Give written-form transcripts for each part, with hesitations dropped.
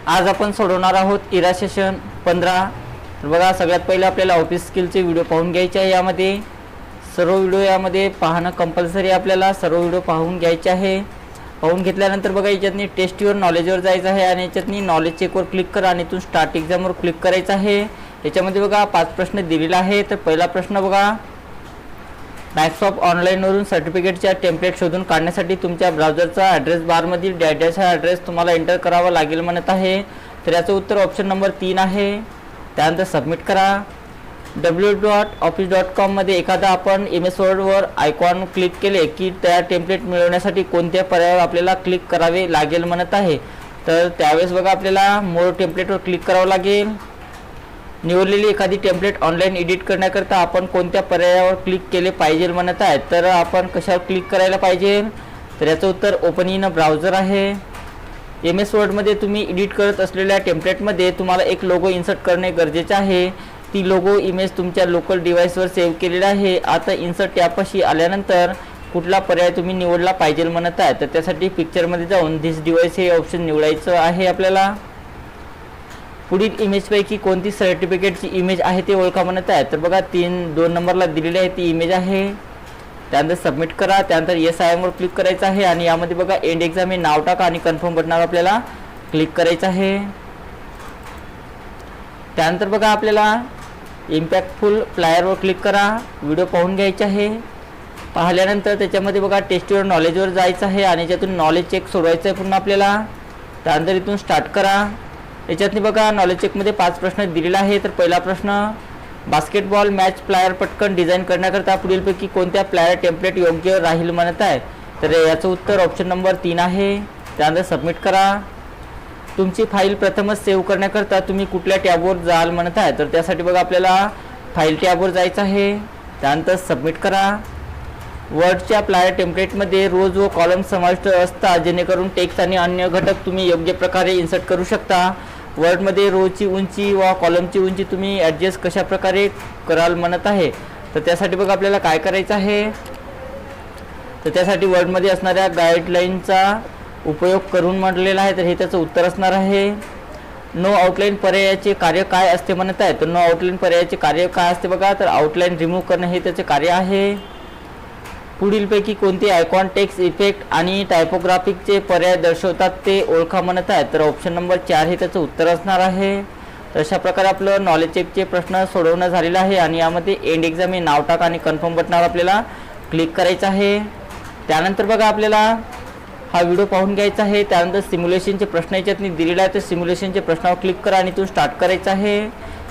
आज आपण सोडवणार आहोत इरा सेशन 15। तर बघा, सगळ्यात पहिले आपल्याला ऑफिस स्किलचे व्हिडिओ पाहून घ्यायचे आहे। यामध्ये सर्व व्हिडिओ यामध्ये पाहणं कंपल्सरी, आपल्याला सर्व व्हिडिओ पाहून घ्यायचे आहे। पाहून घेतल्यानंतर बघा, याच्यातनी टेस्ट युअर नॉलेजवर जायचं आहे आणि याच्यातनी नॉलेज चेकवर क्लिक करा आणि इथून स्टार्ट एक्झामवर क्लिक करायचं आहे। याच्यामध्ये बघा 5 प्रश्न दिलेला आहे। तर पहिला प्रश्न बघा, मायक्रोसॉफ्ट ऑनलाईनवरून सर्टिफिकेटच्या टेम्पलेट शोधून काढण्यासाठी तुमच्या ब्राउझरचा ॲड्रेस बारमधील डॅटाचा ॲड्रेस तुम्हाला एंटर करावा लागेल म्हणत आहे। तर याचं उत्तर ऑप्शन नंबर 3 आहे। त्यानंतर सबमिट करा। www.office.com मध्ये एखादा आपण MS वर्डवर आयकॉन क्लिक केले की त्या टेम्पलेट मिळवण्यासाठी कोणत्या पर्यायावर आपल्याला क्लिक करावे लागेल म्हणत आहे। तर त्यावेळेस बघा, आपल्याला मोर टेम्पलेटवर क्लिक करावं लागेल। निवडलेली एखादी टेम्पलेट ऑनलाईन एडिट करण्याकरता आपण कोणत्या पर्यायावर क्लिक केले पाहिजे म्हणत आहे। तर आपण कशावर क्लिक करायला पाहिजे? तर याचं उत्तर ओपन इन ब्राउझर आहे। MS वर्डमध्ये तुम्ही एडिट करत असलेल्या टेम्पलेटमध्ये तुम्हाला एक लोगो इन्सर्ट करणे गरजेचे आहे। ती लोगो इमेज तुमच्या लोकल डिव्हाइसवर सेव्ह केलेला आहे। आता इन्सर्ट टॅबपाशी आल्यानंतर कुठला पर्याय तुम्ही निवडला पाहिजे म्हणत आहे। तर त्यासाठी पिक्चरमध्ये जाऊन धिस डिव्हाइस हे ऑप्शन निवडायचं आहे आपल्याला। पुढील इमेजपैकी कोणती सर्टिफिकेटची इमेज आहे ते ओळखा म्हणत आहे। तर बघा, 2 नंबरला दिलेली आहे ती इमेज आहे। त्यानंतर सबमिट करा। त्यानंतर येस आय एमवर क्लिक करायचं आहे आणि यामध्ये बघा एंड एक्झाम हे नाव टाका आणि कन्फर्म बटनावर आपल्याला क्लिक करायचं आहे। त्यानंतर बघा, आपल्याला इम्पॅक्टफुल फ्लायरवर क्लिक करा। व्हिडिओ पाहून घ्यायचे आहे। पाहिल्यानंतर त्याच्यामध्ये बघा टेस्ट युअर नॉलेजवर जायचं आहे आणि याच्यातून नॉलेज चेक सोडवायचं आहे पुन्हा आपल्याला। त्यानंतर इथून स्टार्ट करा। याच्यातनी बघा, नॉलेज चेकमध्ये 5 प्रश्न दिलेला आहे। तर पहिला प्रश्न, बास्केटबॉल मॅच प्लायर पटकन डिझाईन करण्याकरता पुढीलपैकी कोणत्या प्लायर टेम्पलेट योग्य राहील म्हणत आहे। तर याचं उत्तर ऑप्शन नंबर 3 आहे। त्यानंतर सबमिट करा। तुमची फाईल प्रथमच सेव्ह करण्याकरता तुम्ही कुठल्या टॅबवर जाल म्हणत आहे। तर त्यासाठी बघा, आपल्याला फाईल टॅबवर जायचं आहे। त्यानंतर सबमिट करा। वर्डच्या प्लायर टेम्पलेटमध्ये रोज व कॉलम समाविष्ट असतात, जेणेकरून टेक्स्ट आणि अन्य घटक तुम्ही योग्य प्रकारे इन्सर्ट करू शकता। वर्डमध्ये रोची उंची व कॉलमची उंची तुम्ही ॲडजस्ट कशा प्रकारे कराल म्हणत आहे। तर त्यासाठी बघा, आपल्याला काय करायचं आहे? तर त्यासाठी वर्डमध्ये असणाऱ्या गाईडलाईनचा उपयोग करून म्हटलेला आहे। तर हे त्याचं उत्तर असणार आहे। नो आउटलाईन पर्यायाचे कार्य काय असते म्हणत आहे। तर नो आउटलाईन पर्यायाचे कार्य काय असते बघा, तर आउटलाईन रिमूव्ह करणे हे त्याचे कार्य आहे। पुढीलपैकी कोणते आयकॉन टेक्स्ट इफेक्ट आणि टायपोग्राफिकचे पर्याय दर्शवतात ते ओळखा म्हणत आहे। तर ऑप्शन नंबर 4 हे त्याचं उत्तर असणार आहे। तर अशा प्रकारे आपलं नॉलेज चेकचे प्रश्न सोडवणं झालेलं आहे आणि यामध्ये एंड एक्झाम हे नाव टाका आणि कन्फर्म बटनावर आपल्याला क्लिक करायचं आहे। त्यानंतर बघा, आपल्याला हा व्हिडिओ पाहून घ्यायचा आहे। त्यानंतर सिम्युलेशनचे प्रश्न याच्यातनी दिलेले आहेत। तर सिम्युलेशनचे प्रश्नावर क्लिक करा आणि इथून स्टार्ट करायचं आहे।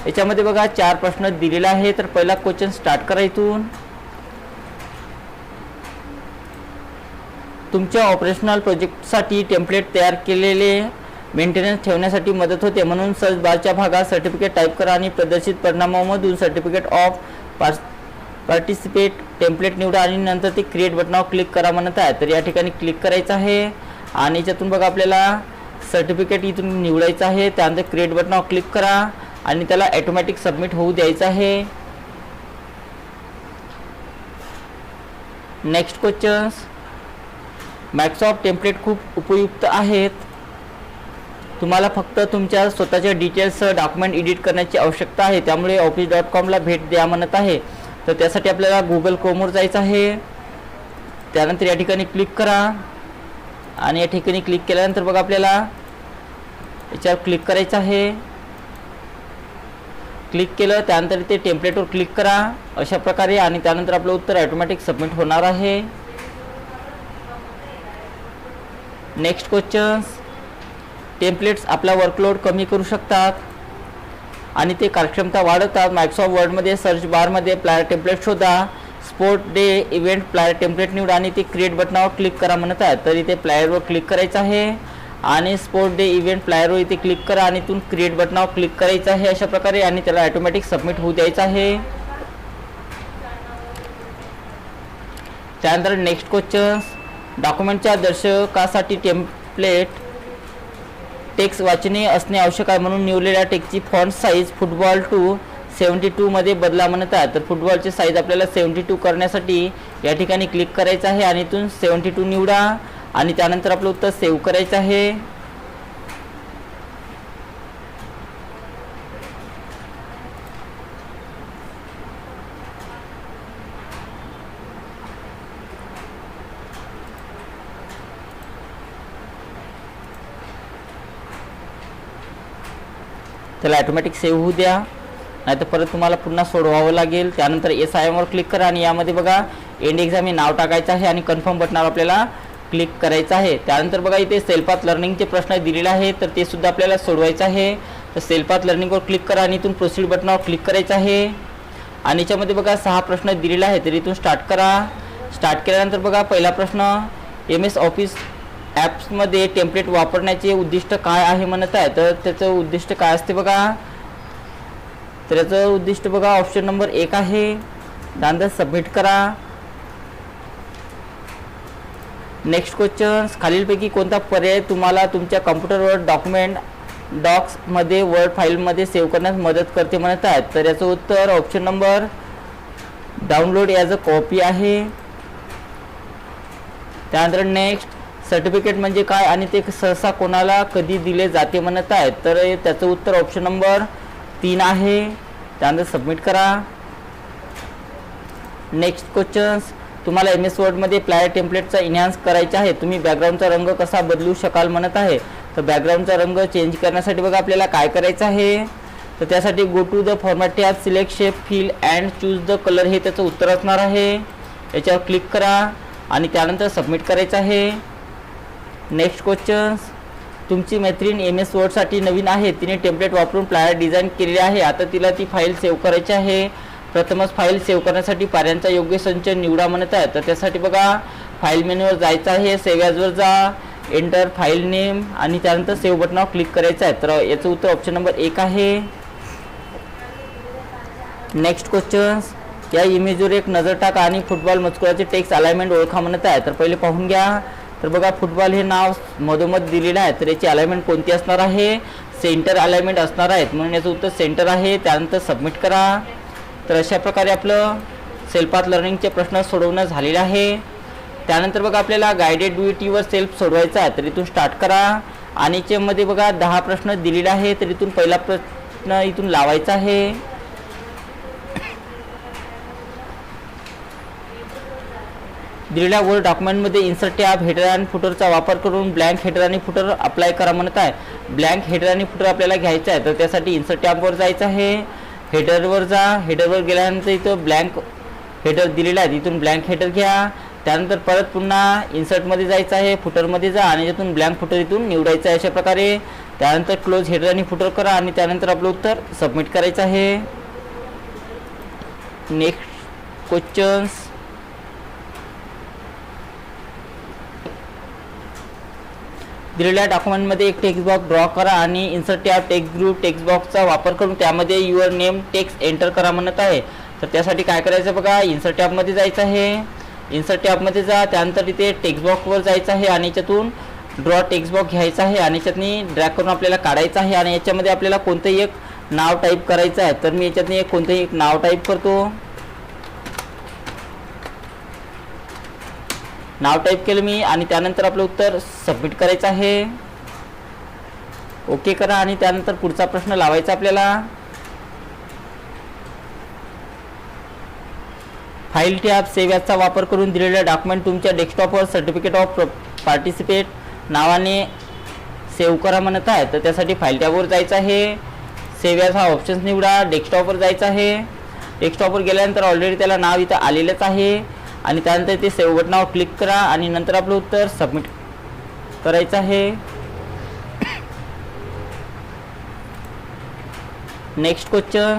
याच्यामध्ये बघा 4 प्रश्न दिलेले आहे। तर पहिला क्वेश्चन स्टार्ट करा इथून। तुमच्या ऑपरेशनल प्रोजेक्टसाठी टेम्पलेट तयार केलेले मेंटेनन्स ठेवण्यासाठी मदत होते, म्हणून सर्च बारच्या भागात सर्टिफिकेट टाईप करा आणि प्रदर्शित परिणामांमधून सर्टिफिकेट ऑफ पार्टिसिपेट टेम्पलेट निवडा आणि नंतर ते क्रिएट बटनावर क्लिक करा म्हणत आहे। तर या ठिकाणी क्लिक करायचं आहे आणि याच्यातून बघा, आपल्याला सर्टिफिकेट इथून निवडायचं आहे। त्यानंतर क्रिएट बटनावर क्लिक करा आणि त्याला ऑटोमॅटिक सबमिट होऊ द्यायचं आहे। नेक्स्ट क्वेश्चन्स, मायक्रोसॉफ्ट टेम्पलेट खूप उपयुक्त आहेत। तुम्हाला फक्त तुमच्या स्वतःच्या डिटेल्ससह डॉक्युमेंट एडिट करण्याची आवश्यकता आहे, त्यामुळे office.com ला भेट द्या म्हणत आहे। तर त्यासाठी आपल्याला गुगल क्रोमवर जायचं आहे। त्यानंतर या ठिकाणी क्लिक करा आणि या ठिकाणी क्लिक केल्यानंतर बघा, आपल्याला याच्यावर क्लिक करायचं आहे। क्लिक केलं त्यानंतर ते टेम्पलेटवर क्लिक करा अशा प्रकारे आणि त्यानंतर आपलं उत्तर ऑटोमॅटिक सबमिट होणार आहे। नेक्स्ट क्वेश्चन्स, टेम्पलेट्स आपला वर्कलोड कमी करू शकतात आणि ते कार्यक्षमता वाढवतात। मायक्रोसॉफ्ट वर्डमध्ये सर्च बारमध्ये प्लायर टेम्पलेट शोधा, sport day event plier template निवडा आणि ते क्रिएट बटनावर क्लिक करा म्हणत आहे। तर इथे प्लायरवर क्लिक करायचं आहे आणि स्पोर्ट डे इव्हेंट प्लायरवर इथे क्लिक करा आणि इथून क्रिएट बटनावर क्लिक करायचं आहे अशा प्रकारे आणि त्याला ऑटोमॅटिक सबमिट होऊ द्यायचं आहे। त्यानंतर नेक्स्ट क्वेश्चन्स, डॉक्युमेंटच्या दर्शकासाठी टेम्पलेट टेक्स्ट वाचनीय असणे आवश्यक आहे, म्हणून निवडलेल्या टेक्स्टची फॉन्ट साईज फुटबॉल टू 72 मध्ये बदला म्हणत आहे। तर फुटबॉलची साईज आपल्याला 72 करण्यासाठी या ठिकाणी क्लिक करायचं आहे आणि इथून 72 निवडा आणि त्यानंतर आपलं उत्तर सेव्ह करायचं आहे। त्याला ऑटोमॅटिक सेव्ह होऊ द्या, नाहीतर परत तुम्हाला पुन्हा सोडवावं लागेल. त्यानंतर SIM वर क्लिक करा आणि यामध्ये बघा एंड एक्झाम हे नाव टाकायचं आहे आणि कन्फर्म बटनावर आपल्याला क्लिक करायचं आहे. त्यानंतर बघा इथे सेल्फ पाथ लर्निंगचे प्रश्न दिलेले आहेत, तर ते सुद्धा आपल्याला सोडवायचं आहे. तर सेल्फ पाथ लर्निंगवर क्लिक करा आणि इथून प्रोसीड बटनावर क्लिक करायचं आहे. आणि याच्यामध्ये बघा 6 प्रश्न दिलेले आहेत, तर इथून स्टार्ट करा. स्टार्ट केल्यानंतर बघा पहिला प्रश्न, MS ऑफिस ॲप्समध्ये टेम्पलेट वापरण्याचे उद्दिष्ट काय आहे म्हणत आहे. तर त्याचं उद्दिष्ट काय असते बघा, तर याचं उद्दिष्ट बघा ऑप्शन नंबर 1 आहे. त्यानंतर सबमिट करा. नेक्स्ट क्वेश्चन, खालीलपैकी कोणता पर्याय तुम्हाला तुमच्या कम्प्युटरवर डॉक्समध्ये वर्ड फाईलमध्ये सेव्ह करण्यास मदत करते म्हणत आहेत. तर याचं उत्तर option number download as a copy आहे. त्यानंतर नेक्स्ट, सर्टिफिकेट म्हणजे काय आणि ते सहसा कोणाला कधी दिले जाते म्हणत आहेत. तर त्याचं उत्तर ऑप्शन नंबर 3 आहे. त्यानंतर सबमिट करा. नेक्स्ट क्वेश्चन्स, तुम्हाला MS वर्डमध्ये प्लायर टेम्पलेटचा इन्हान्स करायचा आहे, तुम्ही बॅकग्राऊंडचा रंग कसा बदलू शकाल म्हणत आहे. तर बॅकग्राऊंडचा रंग चेंज करण्यासाठी बघा आपल्याला काय करायचं आहे, तर त्यासाठी go to the format tab, select shape, fill and choose the colour हे त्याचं उत्तर असणार आहे. याच्यावर क्लिक करा आणि त्यानंतर सबमिट करायचं आहे. नेक्स्ट क्वेश्चन्स, तुमची मैत्रीण MS वर्डसाठी नवीन आहे, तिने टेम्पलेट वापरून प्लायर डिझाईन केलेले आहे, आता तिला ती फाईल सेव्ह करायची आहे. प्रथमच फाईल सेव्ह करण्यासाठी पर्यायांचा योग्य संच निवडा म्हणत आहे. तर त्यासाठी बघा फाईल मेनूवर जायचं आहे, सेव्ह ॲजवर जा, एंटर फाईल नेम आणि त्यानंतर सेव्ह बटनावर क्लिक करायचं आहे. तर याचं उत्तर ऑप्शन नंबर 1 आहे. नेक्स्ट क्वेश्चन्स, या इमेजवर एक नजर टाका आणि फुटबॉल मजकुराचे टेक्स्ट अलाइनमेंट ओळखा म्हणत आहे. तर पहिले पाहून घ्या. तर बघा फुटबॉल हे नाव मधोमध दिलेलं आहे, तर याची अलाइनमेंट कोणती असणार आहे, सेंटर अलाइनमेंट असणार आहेत, म्हणून याचं उत्तर सेंटर आहे. त्यानंतर सबमिट करा. तर अशा प्रकारे आपलं सेल्फ पाथ लर्निंगचे प्रश्न सोडवणं झालेलं आहे. त्यानंतर बघा आपल्याला guided do it your self सोडवायचा आहे, तर इथून स्टार्ट करा. आणि याच्यामध्ये बघा 10 प्रश्न दिलेले आहे, तर इथून पहिला प्रश्न इथून लावायचा आहे. दिलेल्या वर्ड डॉक्युमेंटमध्ये इन्सर्ट टॅब, हेडर आणि फुटरचा वापर करून ब्लँक हेडर आणि फुटर अप्लाय करा म्हणत आहे. ब्लँक हेडर आणि फुटर आपल्याला घ्यायचं आहे, तर त्यासाठी इन्सर्ट टॅबवर जायचं आहे, हेडरवर जा. हेडरवर गेल्यानंतर इथं ब्लँक हेडर दिलेला आहे, इथून ब्लँक हेडर घ्या. त्यानंतर परत पुन्हा इन्सर्टमध्ये जायचं आहे, फुटरमध्ये जा आणि त्यातून ब्लँक फुटर इथून निवडायचं आहे अशा प्रकारे. त्यानंतर क्लोज हेडर आणि फुटर करा आणि त्यानंतर आपलं उत्तर सबमिट करायचं आहे. नेक्स्ट क्वेश्चन्स, दिलेल्या डॉक्युमेंटमध्ये एक टेक्स्ट बॉक्स ड्रॉ करा आणि insert tab text group text बॉक्सचा वापर करून त्यामध्ये युअर नेम टेक्स्ट एंटर करा म्हणत आहे. तर त्यासाठी काय करायचं बघा, इन्सर्ट टॅबमध्ये जायचं आहे, इन्सर्ट टॅबमध्ये जा. त्यानंतर इथे टेक्स्ट बॉक्सवर जायचं आहे आणि याच्यातून ड्रॉ टेक्स्ट बॉक्स घ्यायचा आहे आणि याच्यातनी ड्रॅग करून आपल्याला काढायचं आहे आणि याच्यामध्ये आपल्याला कोणतंही एक नाव टाईप करायचं आहे. तर मी याच्यातनी कोणतंही एक नाव टाईप करतो. नाव टाईप केलं मी आणि त्यानंतर आपलं उत्तर सबमिट करायचं आहे. ओके करा आणि त्यानंतर पुढचा प्रश्न लावायचा आपल्याला. फाईल टॅब, सेव्ह ॲजचा वापर करून दिलेल्या डॉक्युमेंट तुमच्या डेस्कटॉपवर सर्टिफिकेट ऑफ पार्टिसिपेट नावाने सेव्ह करा म्हणत आहे. तर त्यासाठी फाईल टॅबवर जायचं आहे, सेव्ह ॲज हा ऑप्शन निवडा, डेस्कटॉपवर जायचं आहे. डेस्कटॉपवर गेल्यानंतर ऑलरेडी त्याला नाव इथं आलेलंच आहे आणि त्यानंतर ते सेव्ह बटनावर क्लिक करा आणि नंतर आपलं उत्तर सबमिट करायचं आहे. Next question,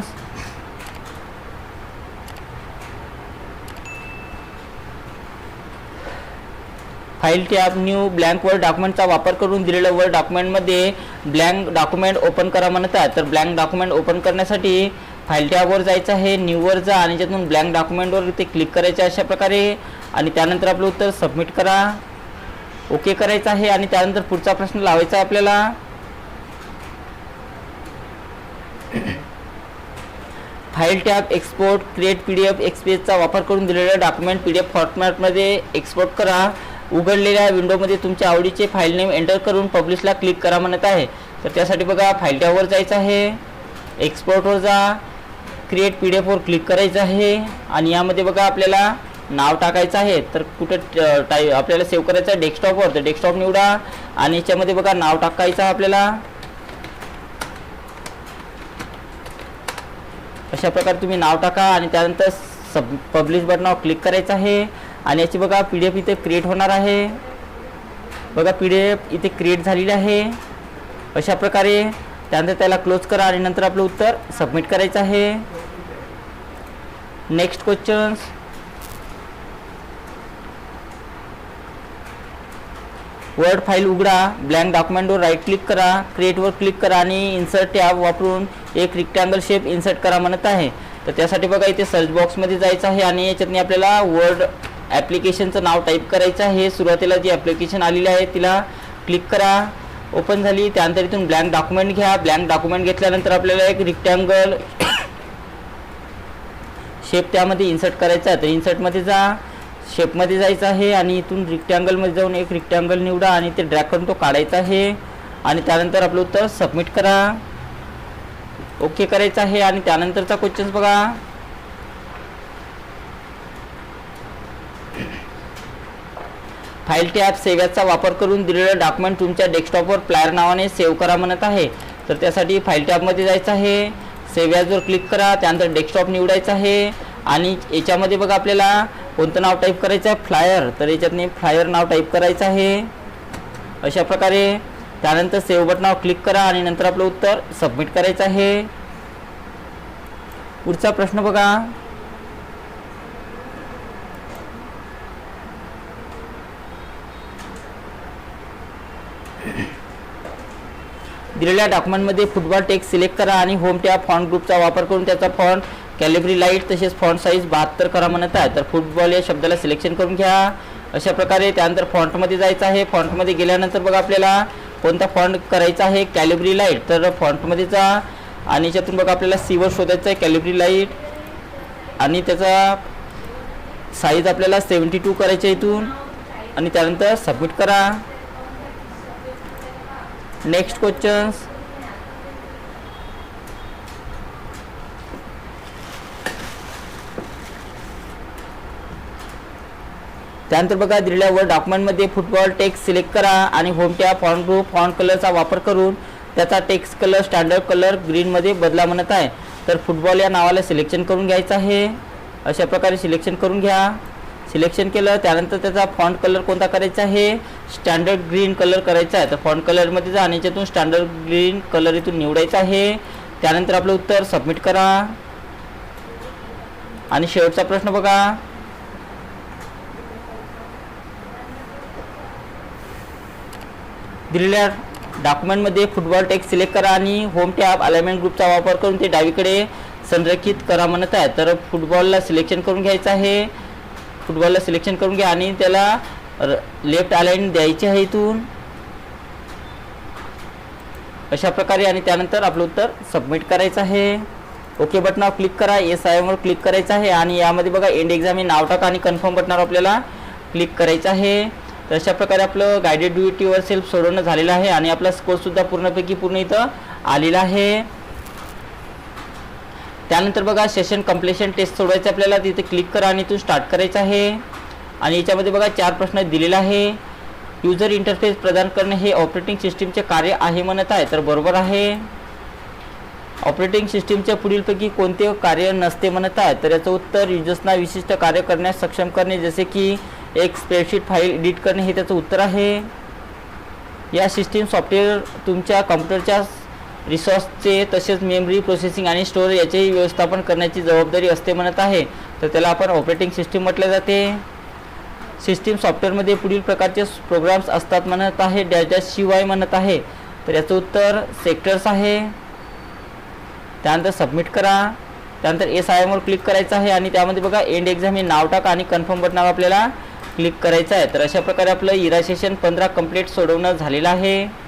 file tab, new blank word डॉक्युमेंटचा वापर करून दिलेल्या वर्ड डॉक्युमेंटमध्ये ब्लँक डॉक्युमेंट ओपन करा म्हणत आहे. तर ब्लँक डॉक्युमेंट ओपन करण्यासाठी फाईल टॅबवर जायचं आहे, न्यूवर जा आणि त्यातून ब्लँक डॉक्युमेंटवर ते क्लिक करायचं अशा प्रकारे आणि त्यानंतर आपलं उत्तर सबमिट करा. ओके करायचं आहे आणि त्यानंतर पुढचा प्रश्न लावायचा आहे आपल्याला. File tab, export, create PDF एक्सप्रेसचा वापर करून दिलेल्या डॉक्युमेंट PDF फॉर्मॅटमध्ये एक्सपोर्ट करा. उघडलेल्या विंडोमध्ये तुमच्या आवडीचे फाईल नेम एंटर करून पब्लिशला क्लिक करा म्हणत आहे. तर त्यासाठी बघा फाईल टॅबवर जायचं आहे, एक्सपोर्टवर जा, क्रिएट PDF वर क्लिक करायचं आहे आणि यामध्ये बघा आपल्याला नाव टाकायचं आहे. तर कुठे आपल्याला सेव्ह करायचं आहे डेस्कटॉपवर, तर डेस्कटॉप निवडा आणि याच्यामध्ये बघा नाव टाकायचं आहे आपल्याला. अशा प्रकारे तुम्ही नाव टाका आणि त्यानंतर पब्लिश बटनावर क्लिक करायचं आहे आणि याची बघा PDF इथे क्रिएट होणार आहे. बघा PDF इथे क्रिएट झालेली आहे. अशा प्रकारे त्यानंतर त्याला क्लोज करा आणि नंतर आपलं उत्तर सबमिट करायचं आहे. Next questions. वर्ड फाईल उघडा, ब्लँक डॉक्युमेंटवर राईट क्लिक करा, क्रिएटवर क्लिक करा आणि इन्सर्ट टॅब वापरून एक रेक्टँगल शेप इन्सर्ट करा म्हणत आहे. तर त्यासाठी बघा इथे सर्च बॉक्समध्ये जायचं आहे आणि याच्यातनी आपल्याला वर्ड ॲप्लिकेशनचं नाव टाईप करायचं आहे. सुरुवातीला जी ॲप्लिकेशन आलेली आहे तिला क्लिक करा, ओपन झाली. त्यानंतर इथून ब्लँक डॉक्युमेंट घ्या. ब्लँक डॉक्युमेंट घेतल्यानंतर आपल्याला एक रेक्टँगल शेप त्यामध्ये इन्सर्ट करायचा आहे. तर इन्सर्टमध्ये जा, शेपमध्ये जायचं आहे आणि इथून रेक्टँगलमध्ये जाऊन एक रेक्टँगल निवडा आणि ते ड्रॅग करून तो काढायचा आहे आणि त्यानंतर आपलं उत्तर सबमिट करा, ओके करायचं आहे. आणि त्यानंतरचा क्वेश्चन बघा. फाईल टॅब सेव्ह ॲजचा वापर करून दिलेलं डॉक्युमेंट तुमच्या डेस्कटॉपवर फ्लायर नावाने सेव्ह करा म्हणत आहे. तर त्यासाठी फाईल टॅबमध्ये जायचं आहे, सेव्ह ॲजवर क्लिक करा, त्यानंतर डेस्कटॉप निवडायचं आहे आणि याच्यामध्ये बघा आपल्याला कोणतं नाव टाईप करायचं आहे, फ्लायर. तर याच्यातनी फ्लायर नाव टाईप करायचं आहे अशा प्रकारे. त्यानंतर सेव्ह बटनावर क्लिक करा आणि नंतर आपलं उत्तर सबमिट करायचं आहे. पुढचा प्रश्न बघा. दिलेल्या डॉक्युमेंटमध्ये फुटबॉल टेक्स्ट सिलेक्ट करा आणि होम टॅब फॉन्ट ग्रुपचा वापर करून त्याचा फॉन्ट कॅलिब्री लाईट तसेच फॉन्ट साईज 72 करा म्हणत आहे. तर फुटबॉल या शब्दाला सिलेक्शन करून घ्या अशा प्रकारे. त्यानंतर फॉन्टमध्ये जायचं आहे. फॉन्टमध्ये गेल्यानंतर बघा आपल्याला कोणता फॉन्ट करायचा आहे, कॅलिब्री लाईट. तर फॉन्टमध्ये जा आणि याच्यातून बघा आपल्याला सीवर शोधायचं आहे, कॅलिब्री लाईट, आणि त्याचा साईज आपल्याला 72 करायचं इथून आणि त्यानंतर सबमिट करा. Next questions. त्यानंतर बघा दिलेल्या वर डॉक्युमेंटमध्ये फुटबॉल टेक्स्ट सिलेक्ट करा आणि home tab font group font कलरचा वापर करून त्याचा टेक्स्ट कलर स्टँडर्ड कलर ग्रीनमध्ये बदला म्हणत आहे. तर फुटबॉल या नावाला सिलेक्शन करून घ्यायचं आहे अशा प्रकारे. सिलेक्शन करून घ्या. सिलेक्शन केलं त्यानंतर त्याचा फॉन्ट कलर कोणता करायचा आहे, स्टँडर्ड ग्रीन कलर करायचा आहे. तर फॉन्ट कलरमध्ये जा आणि याच्यातून स्टँडर्ड ग्रीन कलर इथून निवडायचा आहे. त्यानंतर आपलं उत्तर सबमिट करा. आणि शेवटचा प्रश्न बघा. दिलेल्या डॉक्युमेंटमध्ये फुटबॉल टेक्स्ट सिलेक्ट करा आणि होम टॅब अलाइनमेंट ग्रुपचा वापर करून ते डावीकडे संरेखित करा म्हणत आहे. तर फुटबॉलला सिलेक्शन करून घ्यायचं आहे. फुटबॉलला सिलेक्शन करून घ्या आणि त्याला लेफ्ट अलाइन द्यायचे आहे इथून अशा प्रकारे. आणि त्यानंतर आपलं उत्तर सबमिट करायचं आहे. ओके बटनावर क्लिक करा, SIM वर क्लिक करायचं आहे आणि यामध्ये बघा एंड एक्झाम हे नाव टाका आणि कन्फर्म बटनावर आपल्याला क्लिक करायचं आहे. तर अशा प्रकारे आपलं guided do it your self सोडवणं झालेलं आहे आणि आपला स्कोरसुद्धा पूर्णपैकी पूर्ण इथं आलेला आहे. त्यानंतर बघा सेशन कंप्लीशन टेस्ट सोडवायचं आपल्याला, तिथे क्लिक करा आणि इथून स्टार्ट करायचं आहे. आणि याच्यामध्ये बघा 4 प्रश्न दिलेले आहे. यूजर इंटरफेस प्रदान करणे हे ऑपरेटिंग सिस्टीमचे कार्य आहे म्हणत आहे. तर बरोबर आहे. ऑपरेटिंग सिस्टीमच्या पुढीलपैकी कोणते कार्य नसते म्हणत आहे. तर याचं उत्तर युजर्सना विशिष्ट कार्य करण्यास सक्षम करणे जसे की एक स्प्रेडशीट फाईल एडिट करणे हे त्याचं उत्तर आहे. या सिस्टीम सॉफ्टवेअर तुमच्या कॉम्प्युटरच्या रिसोर्सचे तसेच मेमरी प्रोसेसिंग आणि स्टोरेज याचे व्यवस्थापन करण्याची जबाबदारी असते म्हणत आहे. तर त्याला आपण ऑपरेटिंग सिस्टीम म्हटले जाते. सिस्टीम सॉफ्टवेअरमध्ये पुढील प्रकारचे प्रोग्राम्स असतात म्हणत आहे, डॅश शिवाय म्हणत आहे. तर याचं उत्तर सेक्टर्स आहे. त्यानंतर सबमिट करा. त्यानंतर SIM वर क्लिक करायचं आहे आणि त्यामध्ये बघा एंड एक्झाम हे नाव टाका आणि कन्फर्म बटनावर आपल्याला क्लिक करायचं आहे. तर अशा प्रकारे आपलं इरा सेशन 15 कंप्लीट सोडवणं झालेलं आहे.